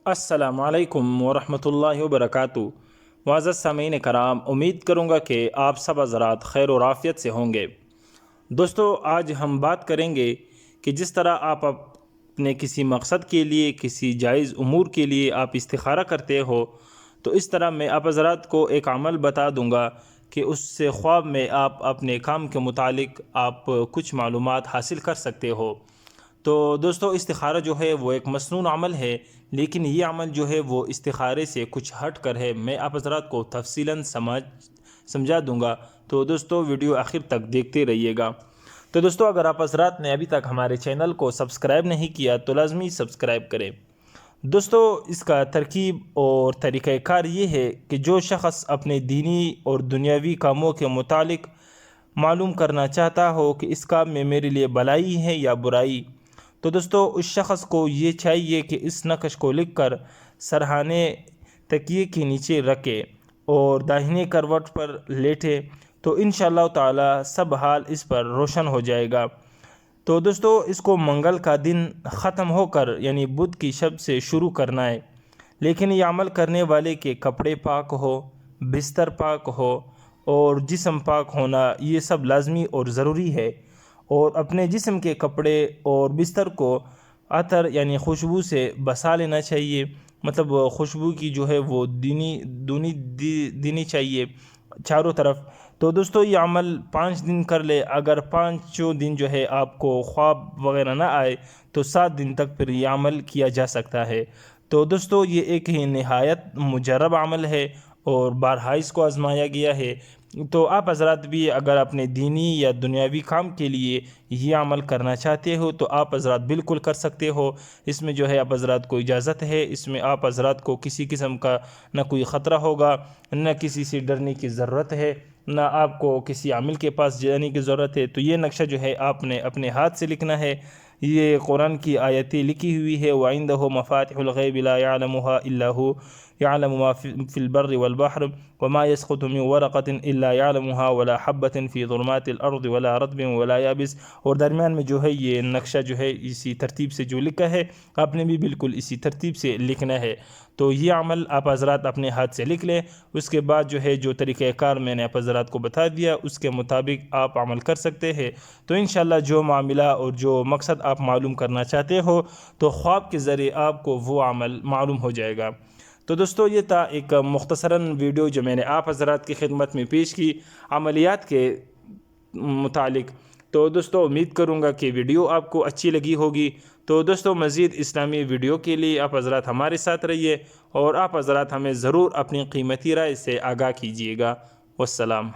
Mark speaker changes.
Speaker 1: السلام علیکم ورحمۃ اللہ وبرکاتہ۔ معزز سامعین کرام، امید کروں گا کہ آپ سب حضرات خیر و عافیت سے ہوں گے۔ دوستو، آج ہم بات کریں گے کہ جس طرح آپ اپنے کسی مقصد کے لیے، کسی جائز امور کے لیے آپ استخارہ کرتے ہو، تو اس طرح میں آپ حضرات کو ایک عمل بتا دوں گا کہ اس سے خواب میں آپ اپنے کام کے متعلق آپ کچھ معلومات حاصل کر سکتے ہو۔ تو دوستو، استخارہ جو ہے وہ ایک مسنون عمل ہے، لیکن یہ عمل جو ہے وہ استخارے سے کچھ ہٹ کر ہے۔ میں آپ حضرات کو تفصیلاً سمجھا دوں گا، تو دوستو ویڈیو آخر تک دیکھتے رہیے گا۔ تو دوستو، اگر آپ حضرات نے ابھی تک ہمارے چینل کو سبسکرائب نہیں کیا تو لازمی سبسکرائب کریں۔ دوستو، اس کا ترکیب اور طریقہ کار یہ ہے کہ جو شخص اپنے دینی اور دنیاوی کاموں کے متعلق معلوم کرنا چاہتا ہو کہ اس کام میں میرے لیے بھلائی ہے یا برائی، تو دوستو اس شخص کو یہ چاہیے کہ اس نقش کو لکھ کر سرہانے تکیے کے نیچے رکھے اور داہنے کروٹ پر لیٹے، تو انشاءاللہ تعالی سب حال اس پر روشن ہو جائے گا۔ تو دوستو، اس کو منگل کا دن ختم ہو کر یعنی بدھ کی شب سے شروع کرنا ہے، لیکن یہ عمل کرنے والے کے کپڑے پاک ہو، بستر پاک ہو اور جسم پاک ہونا یہ سب لازمی اور ضروری ہے، اور اپنے جسم کے کپڑے اور بستر کو عطر یعنی خوشبو سے بسا لینا چاہیے، مطلب خوشبو کی جو ہے وہ دینی چاہیے چاروں طرف۔ تو دوستو یہ عمل 5 دن کر لے، اگر 5 دن جو ہے آپ کو خواب وغیرہ نہ آئے تو 7 دن تک پھر یہ عمل کیا جا سکتا ہے۔ تو دوستو یہ ایک ہی نہایت مجرب عمل ہے اور بارہا اس کو آزمایا گیا ہے۔ تو آپ حضرات بھی اگر اپنے دینی یا دنیاوی کام کے لیے یہ عمل کرنا چاہتے ہو تو آپ حضرات بالکل کر سکتے ہو۔ اس میں جو ہے آپ حضرات کو اجازت ہے، اس میں آپ حضرات کو کسی قسم کا نہ کوئی خطرہ ہوگا، نہ کسی سے ڈرنے کی ضرورت ہے، نہ آپ کو کسی عامل کے پاس جانے کی ضرورت ہے۔ تو یہ نقشہ جو ہے آپ نے اپنے ہاتھ سے لکھنا ہے۔ یہ قرآن کی آیتیں لکھی ہوئی ہے، وَعِندَهُ مَفَاتِحُ الْغَيْبِ لَا يَعْلَمُهَا إِلَّا هُوَ يَعْلَمُ مَا فِي الْبَرِّ وَالْبَحْرِ وَمَا يَسْقُطُ مِنْ وَرَقَةٍ إِلَّا يَعْلَمُهَا وَلَا حَبَّةٍ فِي ظُلُمَاتِ الْأَرْضِ وَلَا رَطْبٍ وَلَا يَابِسٍ۔ اور درمیان میں جو ہے یہ نقشہ جو ہے اسی ترتیب سے جو لکھا ہے، آپ نے بھی بالکل اسی ترتیب سے لکھنا ہے۔ تو یہ عمل آپ حضرات اپنے ہاتھ سے لکھ لیں، اس کے بعد جو ہے جو طریقہ کار میں نے آپ حضرات کو بتا دیا اس کے مطابق آپ عمل کر سکتے ہیں۔ تو انشاءاللہ جو معاملہ اور جو مقصد آپ معلوم کرنا چاہتے ہو تو خواب کے ذریعے آپ کو وہ عمل معلوم ہو جائے گا۔ تو دوستو یہ تھا ایک مختصراً ویڈیو جو میں نے آپ حضرات کی خدمت میں پیش کی عملیات کے متعلق۔ تو دوستو امید کروں گا کہ ویڈیو آپ کو اچھی لگی ہوگی۔ تو دوستو مزید اسلامی ویڈیو کے لیے آپ حضرات ہمارے ساتھ رہیے اور آپ حضرات ہمیں ضرور اپنی قیمتی رائے سے آگاہ کیجیے گا۔ والسلام۔